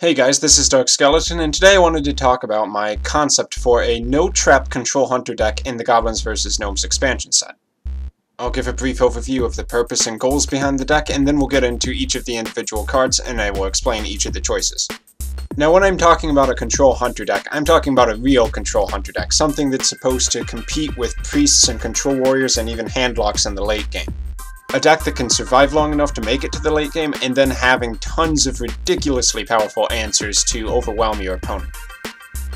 Hey guys, this is Dark Skeleton, and today I wanted to talk about my concept for a no-trap control hunter deck in the Goblins vs. Gnomes expansion set. I'll give a brief overview of the purpose and goals behind the deck, and then we'll get into each of the individual cards, and I will explain each of the choices. Now when I'm talking about a control hunter deck, I'm talking about a real control hunter deck, something that's supposed to compete with priests and control warriors and even handlocks in the late game. A deck that can survive long enough to make it to the late game, and then having tons of ridiculously powerful answers to overwhelm your opponent.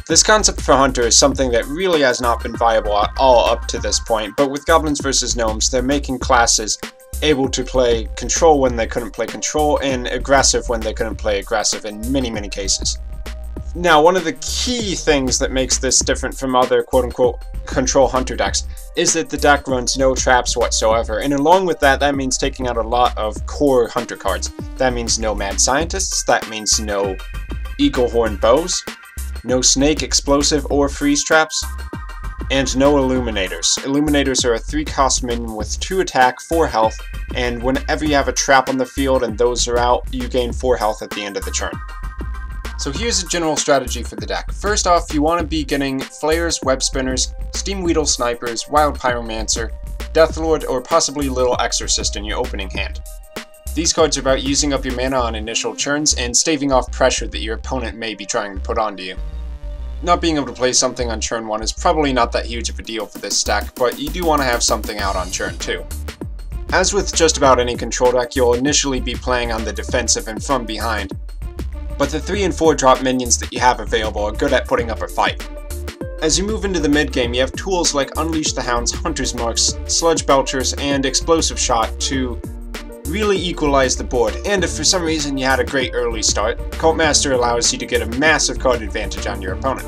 This concept for Hunter is something that really has not been viable at all up to this point, but with Goblins vs. Gnomes, they're making classes able to play control when they couldn't play control, and aggressive when they couldn't play aggressive in many cases. Now, one of the key things that makes this different from other quote-unquote control hunter decks is that the deck runs no traps whatsoever, and along with that, that means taking out a lot of core hunter cards. That means no mad scientists, that means no eagle horn bows, no snake, explosive, or freeze traps, and no illuminators. Illuminators are a 3-cost minion with 2 attack, 4 health, and whenever you have a trap on the field and those are out, you gain 4 health at the end of the turn. So here's a general strategy for the deck. First off, you want to be getting Flayers, Web Spinners, Steam Weedle Snipers, Wild Pyromancer, Deathlord, or possibly Little Exorcist in your opening hand. These cards are about using up your mana on initial turns and staving off pressure that your opponent may be trying to put onto you. Not being able to play something on turn 1 is probably not that huge of a deal for this deck, but you do want to have something out on turn 2. As with just about any control deck, you'll initially be playing on the defensive and from behind, but the 3 and 4 drop minions that you have available are good at putting up a fight. As you move into the mid game, you have tools like Unleash the Hounds, Hunter's Marks, Sludge Belchers, and Explosive Shot to really equalize the board, and if for some reason you had a great early start, Cultmaster allows you to get a massive card advantage on your opponent.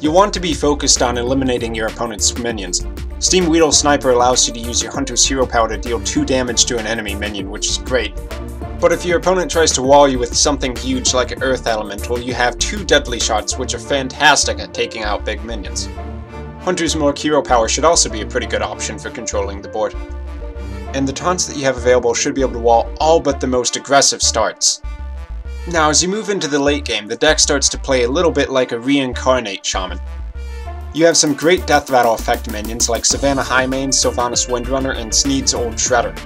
You want to be focused on eliminating your opponent's minions. Steam Weedle Sniper allows you to use your Hunter's Hero Power to deal 2 damage to an enemy minion, which is great. But if your opponent tries to wall you with something huge like an Earth Elemental, you have 2 Deadly Shots, which are fantastic at taking out big minions. Hunter's Mark Hero Power should also be a pretty good option for controlling the board. And the taunts that you have available should be able to wall all but the most aggressive starts. Now, as you move into the late game, the deck starts to play a little bit like a reincarnate shaman. You have some great death rattle effect minions like Savannah Highmane, Sylvannas Windrunner, and Sneed's Old Shredder,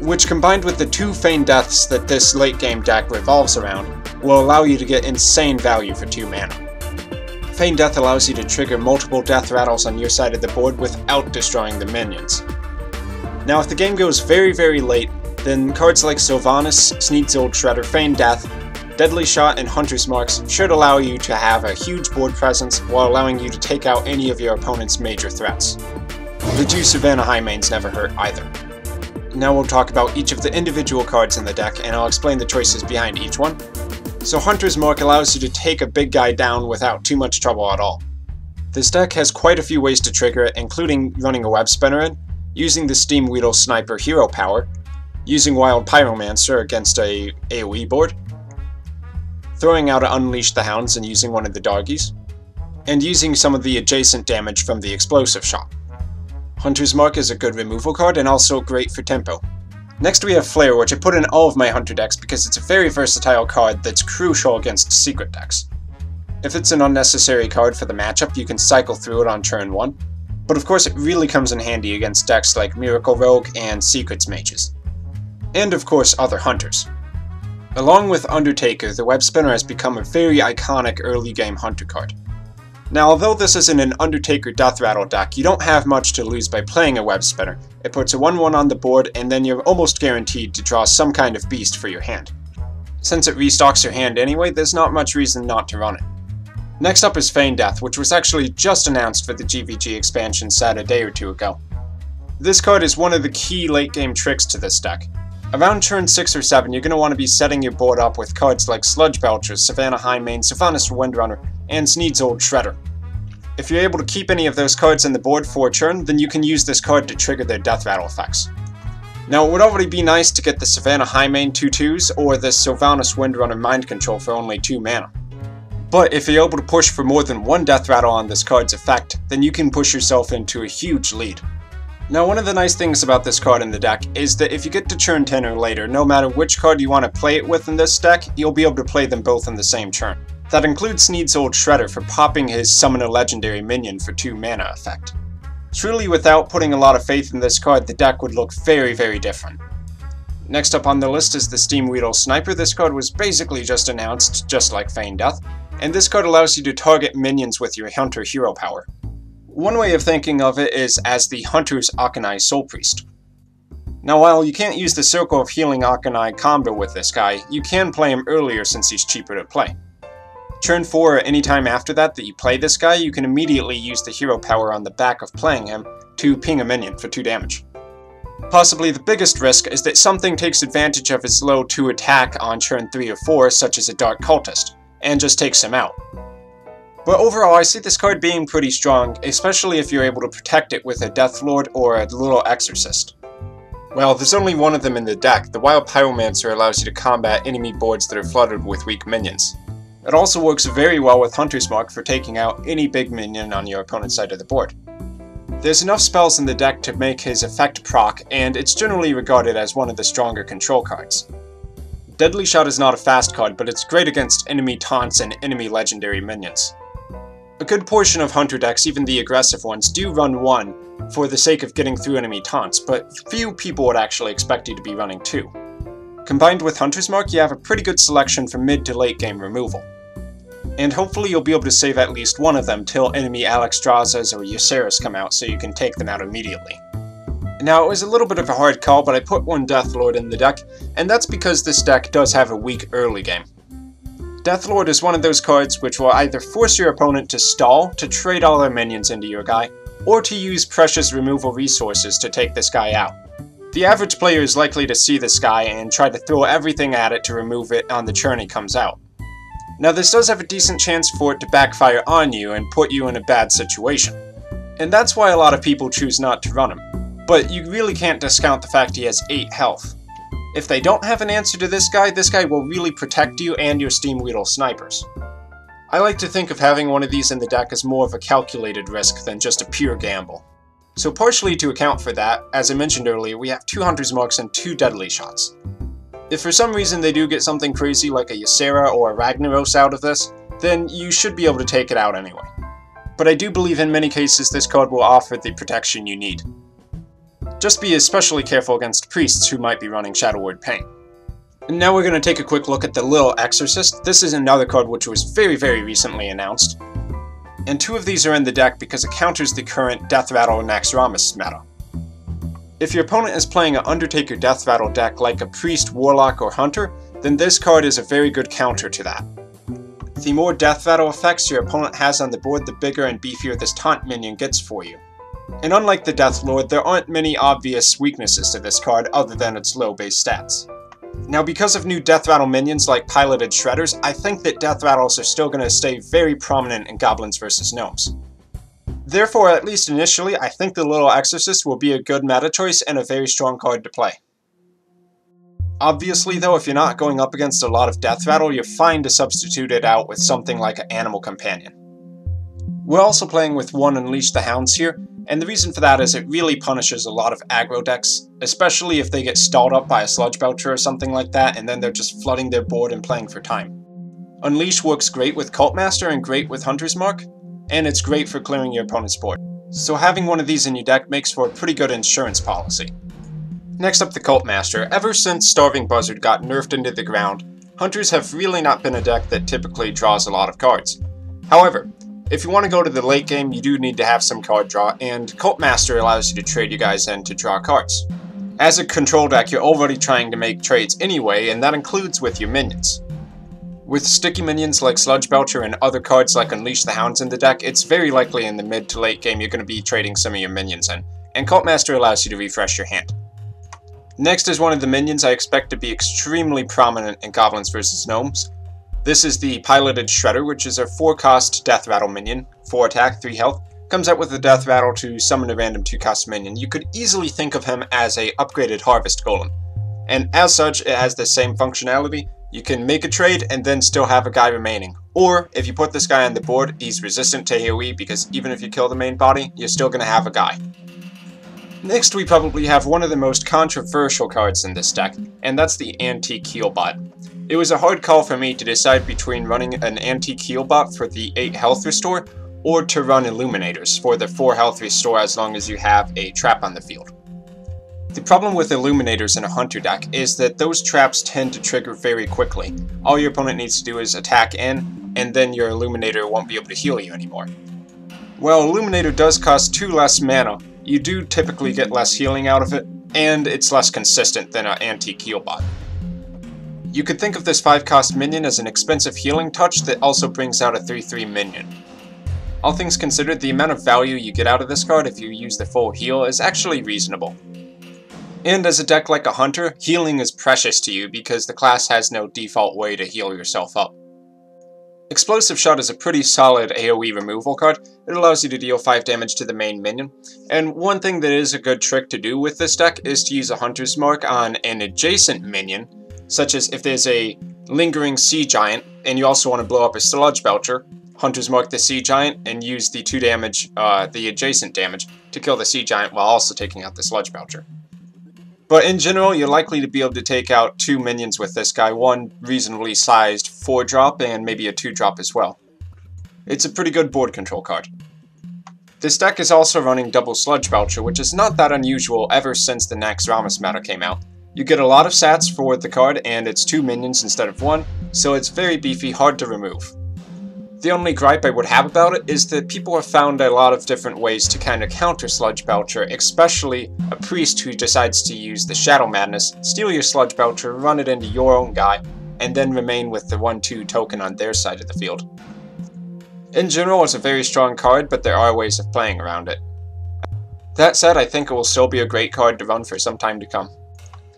which combined with the 2 Feign Deaths that this late game deck revolves around, will allow you to get insane value for 2 mana. Feign Death allows you to trigger multiple death rattles on your side of the board without destroying the minions. Now if the game goes very late, then cards like Sylvannas, Sneed's Old Shredder, Feign Death, Deadly Shot, and Hunter's Marks should allow you to have a huge board presence while allowing you to take out any of your opponent's major threats. The 2 Savannah Highmanes never hurt either. Now we'll talk about each of the individual cards in the deck, and I'll explain the choices behind each one. So Hunter's Mark allows you to take a big guy down without too much trouble at all. This deck has quite a few ways to trigger it, including running a Web Spinner in, using the Steam Weedle Sniper Hero Power, using Wild Pyromancer against a AoE board, throwing out an Unleash the Hounds and using one of the doggies, and using some of the adjacent damage from the Explosive Shot. Hunter's Mark is a good removal card and also great for tempo. Next we have Flare, which I put in all of my Hunter decks because it's a very versatile card that's crucial against secret decks. If it's an unnecessary card for the matchup, you can cycle through it on turn 1, but of course it really comes in handy against decks like Miracle Rogue and Secrets Mages. And of course other Hunters. Along with Undertaker, the Web Spinner has become a very iconic early game Hunter card. Now, although this isn't an Undertaker Death Rattle deck, you don't have much to lose by playing a Web Spinner. It puts a 1/1 on the board, and then you're almost guaranteed to draw some kind of beast for your hand. Since it restocks your hand anyway, there's not much reason not to run it. Next up is Feign Death, which was actually just announced for the GVG expansion set a day or 2 ago. This card is one of the key late game tricks to this deck. Around turn 6 or 7, you're going to want to be setting your board up with cards like Sludge Belchers, Savannah Highmane, Sylvannas Windrunner, and Sneed's Old Shredder. If you're able to keep any of those cards in the board for a turn, then you can use this card to trigger their death rattle effects. Now it would already be nice to get the Savannah Highmane 2/2s or the Sylvannas Windrunner Mind Control for only 2 mana. But if you're able to push for more than 1 death rattle on this card's effect, then you can push yourself into a huge lead. Now, one of the nice things about this card in the deck is that if you get to turn 10 or later, no matter which card you want to play it with in this deck, you'll be able to play them both in the same turn. That includes Sneed's Old Shredder for popping his Summon a Legendary minion for 2 mana effect. Truly, without putting a lot of faith in this card, the deck would look very, very different. Next up on the list is the Steamweedle Sniper. This card was basically just announced, just like Feign Death, and this card allows you to target minions with your Hunter hero power. One way of thinking of it is as the Hunter's Akanai Soul Priest. Now, while you can't use the Circle of Healing Akanai combo with this guy, you can play him earlier since he's cheaper to play. Turn 4 or any time after that you play this guy, you can immediately use the hero power on the back of playing him to ping a minion for 2 damage. Possibly the biggest risk is that something takes advantage of his low 2 attack on turn 3 or 4, such as a Dark Cultist, and just takes him out. But overall, I see this card being pretty strong, especially if you're able to protect it with a Death Lord or a Little Exorcist. Well, there's only one of them in the deck. The Wild Pyromancer allows you to combat enemy boards that are flooded with weak minions. It also works very well with Hunter's Mark for taking out any big minion on your opponent's side of the board. There's enough spells in the deck to make his effect proc, and it's generally regarded as one of the stronger control cards. Deadly Shot is not a fast card, but it's great against enemy taunts and enemy legendary minions. A good portion of Hunter decks, even the aggressive ones, do run 1 for the sake of getting through enemy taunts, but few people would actually expect you to be running 2. Combined with Hunter's Mark, you have a pretty good selection for mid to late game removal. And hopefully you'll be able to save at least one of them till enemy Alexstrasza's or Ysera's come out so you can take them out immediately. Now, it was a little bit of a hard call, but I put one Death Lord in the deck, and that's because this deck does have a weak early game. Death Lord is one of those cards which will either force your opponent to stall to trade all their minions into your guy, or to use precious removal resources to take this guy out. The average player is likely to see this guy and try to throw everything at it to remove it on the turn he comes out. Now, this does have a decent chance for it to backfire on you and put you in a bad situation. And that's why a lot of people choose not to run him. But you really can't discount the fact he has 8 health. If they don't have an answer to this guy will really protect you and your Steamweedle snipers. I like to think of having one of these in the deck as more of a calculated risk than just a pure gamble. So partially to account for that, as I mentioned earlier, we have 2 Hunter's Marks and 2 Deadly Shots. If for some reason they do get something crazy like a Ysera or a Ragnaros out of this, then you should be able to take it out anyway. But I do believe in many cases this card will offer the protection you need. Just be especially careful against priests who might be running Shadow Word Pain. And now we're going to take a quick look at the Little Exorcist. This is another card which was very recently announced. And 2 of these are in the deck because it counters the current Death Rattle Naxxramas meta. If your opponent is playing an Undertaker Death Rattle deck like a Priest, Warlock, or Hunter, then this card is a very good counter to that. The more Death Rattle effects your opponent has on the board, the bigger and beefier this taunt minion gets for you. And unlike the Death Lord, there aren't many obvious weaknesses to this card other than its low base stats. Now, because of new Death Rattle minions like piloted Shredders, I think that Death Rattles are still going to stay very prominent in Goblins vs. Gnomes. Therefore, at least initially, I think the Little Exorcist will be a good meta choice and a very strong card to play. Obviously though, if you're not going up against a lot of Death Rattle, you're fine to substitute it out with something like an Animal Companion. We're also playing with 1 Unleash the Hounds here, and the reason for that is it really punishes a lot of aggro decks, especially if they get stalled up by a Sludge Belcher or something like that, and then they're just flooding their board and playing for time. Unleash works great with Cultmaster and great with Hunter's Mark, and it's great for clearing your opponent's board. So having one of these in your deck makes for a pretty good insurance policy. Next up, the Cultmaster. Ever since Starving Buzzard got nerfed into the ground, Hunters have really not been a deck that typically draws a lot of cards. However, if you want to go to the late game, you do need to have some card draw, and Cultmaster allows you to trade you guys in to draw cards. As a control deck, you're already trying to make trades anyway, and that includes with your minions. With sticky minions like Sludge Belcher and other cards like Unleash the Hounds in the deck, it's very likely in the mid to late game you're going to be trading some of your minions in, and Cultmaster allows you to refresh your hand. Next is one of the minions I expect to be extremely prominent in Goblins vs. Gnomes. This is the Piloted Shredder, which is a 4-cost Death Rattle minion, 4 attack, 3 health. Comes out with a Death Rattle to summon a random 2-cost minion. You could easily think of him as a upgraded Harvest Golem. And as such, it has the same functionality. You can make a trade and then still have a guy remaining. Or, if you put this guy on the board, he's resistant to AoE because even if you kill the main body, you're still going to have a guy. Next, we probably have one of the most controversial cards in this deck, and that's the Antique Healbot. It was a hard call for me to decide between running an Antique Healbot for the 8 health restore, or to run Illuminators for the 4 health restore as long as you have a trap on the field. The problem with Illuminators in a Hunter deck is that those traps tend to trigger very quickly. All your opponent needs to do is attack in, and then your Illuminator won't be able to heal you anymore. While Illuminator does cost 2 less mana, you do typically get less healing out of it, and it's less consistent than an Antique Healbot. You could think of this 5-cost minion as an expensive healing touch that also brings out a 3/3 minion. All things considered, the amount of value you get out of this card if you use the full heal is actually reasonable. And as a deck like a Hunter, healing is precious to you because the class has no default way to heal yourself up. Explosive Shot is a pretty solid AoE removal card. It allows you to deal 5 damage to the main minion, and one thing that is a good trick to do with this deck is to use a Hunter's Mark on an adjacent minion, such as if there's a lingering Sea Giant, and you also want to blow up a Sludge Belcher, Hunter's Mark the Sea Giant, and use the 2 damage, the adjacent damage, to kill the Sea Giant while also taking out the Sludge Belcher. But in general, you're likely to be able to take out 2 minions with this guy, one reasonably sized 4-drop and maybe a 2-drop as well. It's a pretty good board control card. This deck is also running double Sludge Belcher, which is not that unusual ever since the Naxxramas meta came out. You get a lot of sats for the card, and it's 2 minions instead of 1, so it's very beefy, hard to remove. The only gripe I would have about it is that people have found a lot of different ways to kind of counter Sludge Belcher, especially a priest who decides to use the Shadow Madness, steal your Sludge Belcher, run it into your own guy, and then remain with the 1/2 token on their side of the field. In general, it's a very strong card, but there are ways of playing around it. That said, I think it will still be a great card to run for some time to come.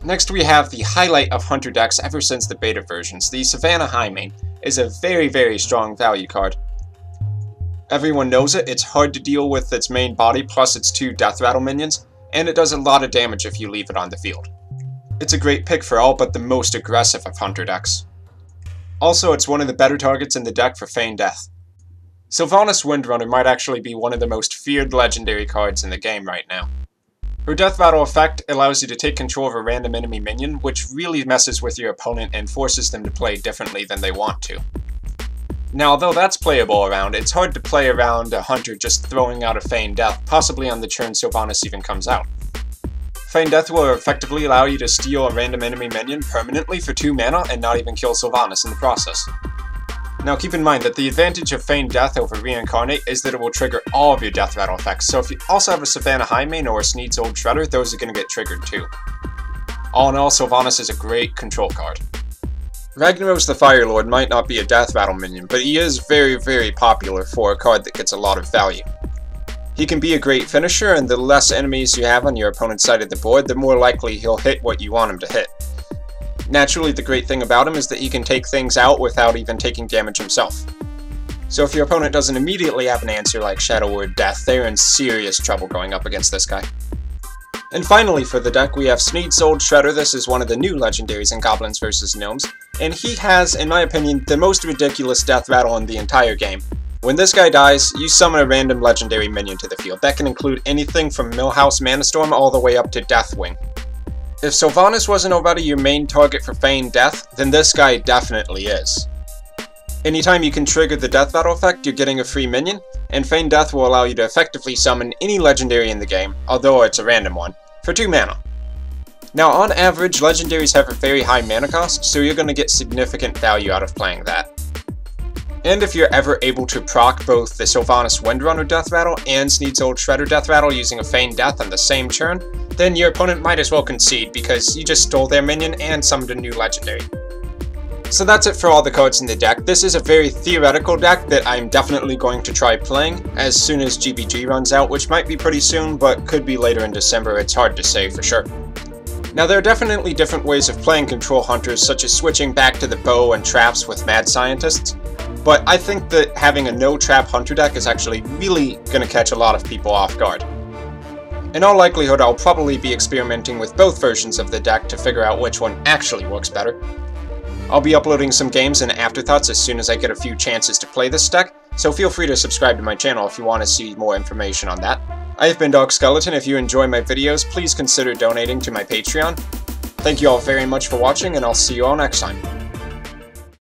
Next we have the highlight of Hunter decks ever since the beta versions. The Sylvannas Highmane is a very strong value card. Everyone knows it, it's hard to deal with its main body plus its 2 death rattle minions, and it does a lot of damage if you leave it on the field. It's a great pick for all but the most aggressive of Hunter decks. Also, it's one of the better targets in the deck for Feign Death. Sylvannas Windrunner might actually be one of the most feared legendary cards in the game right now. Her Death Rattle effect allows you to take control of a random enemy minion, which really messes with your opponent and forces them to play differently than they want to. Now, although that's playable around, it's hard to play around a Hunter just throwing out a Feign Death, possibly on the turn Sylvannas even comes out. Feign Death will effectively allow you to steal a random enemy minion permanently for 2 mana and not even kill Sylvannas in the process. Now keep in mind that the advantage of Feign Death over Reincarnate is that it will trigger all of your Death Rattle effects, so if you also have a Sylvannas Highmane or a Sneed's Old Shredder, those are going to get triggered too. All in all, Sylvannas is a great control card. Ragnaros the Fire Lord might not be a Death Rattle minion, but he is very popular for a card that gets a lot of value. He can be a great finisher, and the less enemies you have on your opponent's side of the board, the more likely he'll hit what you want him to hit. Naturally, the great thing about him is that he can take things out without even taking damage himself. So if your opponent doesn't immediately have an answer like Shadow or Death, they're in serious trouble going up against this guy. And finally for the deck, we have Sneed's Old Shredder. This is one of the new legendaries in Goblins vs. Gnomes, and he has, in my opinion, the most ridiculous death rattle in the entire game. When this guy dies, you summon a random legendary minion to the field. That can include anything from Millhouse Manastorm all the way up to Deathwing. If Sylvannas wasn't already your main target for Feign Death, then this guy definitely is. Anytime you can trigger the Death Rattle effect, you're getting a free minion, and Feign Death will allow you to effectively summon any legendary in the game, although it's a random one, for 2 mana. Now on average, legendaries have a very high mana cost, so you're going to get significant value out of playing that. And if you're ever able to proc both the Sylvannas Windrunner Death Rattle and Sneed's Old Shredder Death Rattle using a Feign Death on the same turn, then your opponent might as well concede because you just stole their minion and summoned a new legendary. So that's it for all the cards in the deck. This is a very theoretical deck that I'm definitely going to try playing as soon as GBG runs out, which might be pretty soon, but could be later in December. It's hard to say for sure. Now there are definitely different ways of playing Control Hunters, such as switching back to the bow and traps with Mad Scientists, but I think that having a no-trap Hunter deck is actually really going to catch a lot of people off guard. In all likelihood, I'll probably be experimenting with both versions of the deck to figure out which one actually works better. I'll be uploading some games and afterthoughts as soon as I get a few chances to play this deck, so feel free to subscribe to my channel if you want to see more information on that. I've been Dog Skeleton. If you enjoy my videos, please consider donating to my Patreon. Thank you all very much for watching, and I'll see you all next time.